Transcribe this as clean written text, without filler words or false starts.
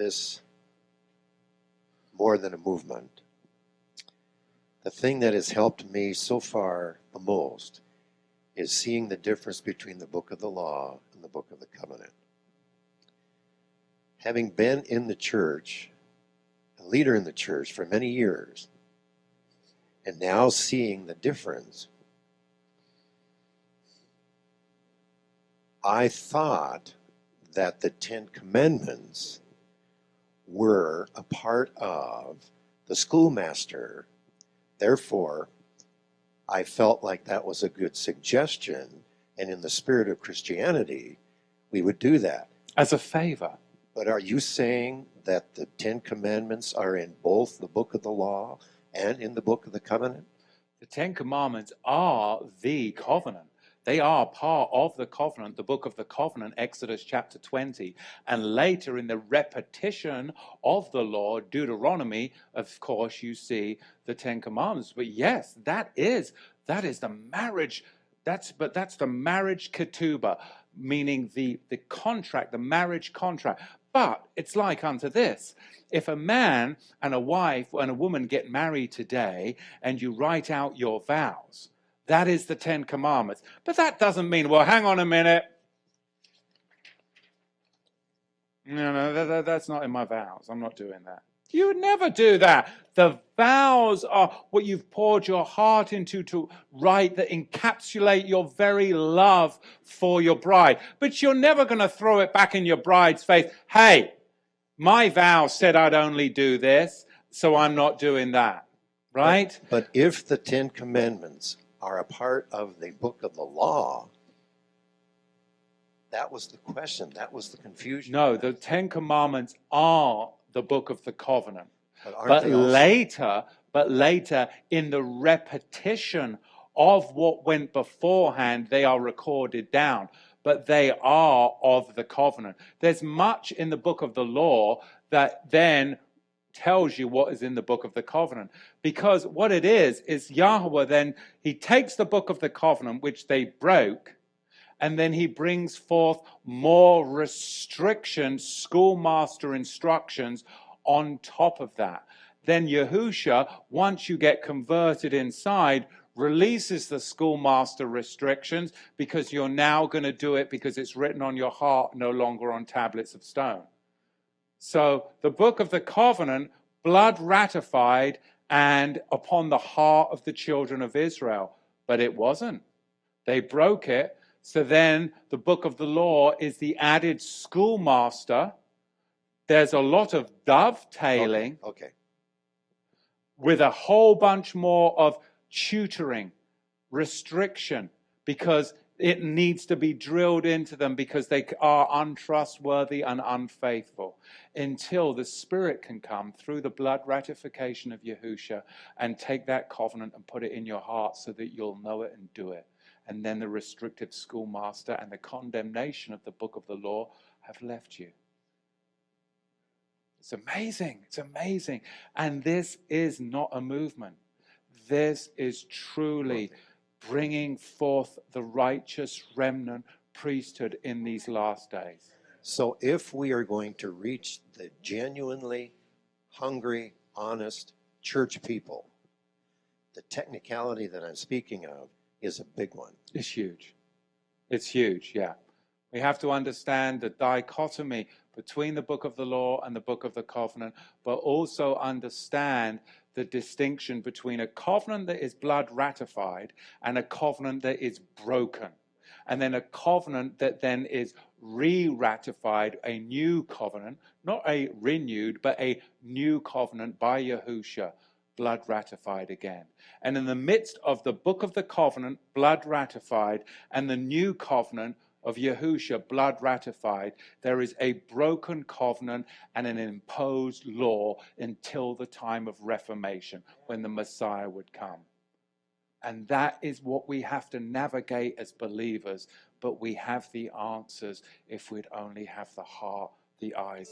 this more than a movement. The thing that has helped me so far the most is seeing the difference between the book of the law and the book of the covenant. Having been in the church, a leader in the church for many years, and now seeing the difference, I thought that the Ten Commandments were a part of the schoolmaster. Therefore, I felt like that was a good suggestion, and in the spirit of Christianity, we would do that. As a favor. But are you saying that the Ten Commandments are in both the book of the law and in the book of the covenant? The Ten Commandments are the covenant. They are part of the covenant, the book of the covenant, Exodus chapter 20. And later in the repetition of the law, Deuteronomy, of course, you see the Ten Commandments. But yes, that is the marriage. That's the marriage Ketubah, meaning the contract, the marriage contract. But it's like unto this. If a man and a wife and a woman get married today and you write out your vows, that is the Ten Commandments. But that doesn't mean, well, hang on a minute. No, that's not in my vows. I'm not doing that. You would never do that. The vows are what you've poured your heart into to write that encapsulate your very love for your bride. But you're never going to throw it back in your bride's face. Hey, my vow said I'd only do this, so I'm not doing that. Right? But if the Ten Commandments are a part of the book of the law, that was the question. That was the confusion. No, the Ten Commandments are the book of the covenant. But later, in the repetition of what went beforehand, they are recorded down. But they are of the covenant. There's much in the book of the law that then tells you what is in the book of the covenant. Because what it is Yahuwah then, he takes the book of the covenant, which they broke, and then he brings forth more restrictions, schoolmaster instructions on top of that. Then Yahusha, once you get converted inside, releases the schoolmaster restrictions because you're now going to do it because it's written on your heart, no longer on tablets of stone. So the book of the covenant, blood ratified and upon the heart of the children of Israel. But it wasn't. They broke it. So then the book of the law is the added schoolmaster. There's a lot of dovetailing. Okay. With a whole bunch more of tutoring, restriction, because it needs to be drilled into them because they are untrustworthy and unfaithful until the Spirit can come through the blood ratification of Yahusha and take that covenant and put it in your heart so that you'll know it and do it. And then the restrictive schoolmaster and the condemnation of the book of the law have left you. It's amazing. It's amazing. And this is not a movement. This is truly bringing forth the righteous remnant priesthood in these last days. So if we are going to reach the genuinely hungry, honest church people, the technicality that I'm speaking of is a big one. It's huge. It's huge, yeah. We have to understand the dichotomy between the book of the law and the book of the covenant, but also understand the distinction between a covenant that is blood ratified and a covenant that is broken. And then a covenant that then is re-ratified, a new covenant, not a renewed, but a new covenant by Yahusha, blood ratified again. And in the midst of the book of the covenant, blood ratified, and the new covenant of Yahusha, blood ratified, there is a broken covenant and an imposed law until the time of Reformation, when the Messiah would come. And that is what we have to navigate as believers, but we have the answers if we'd only have the heart, the eyes.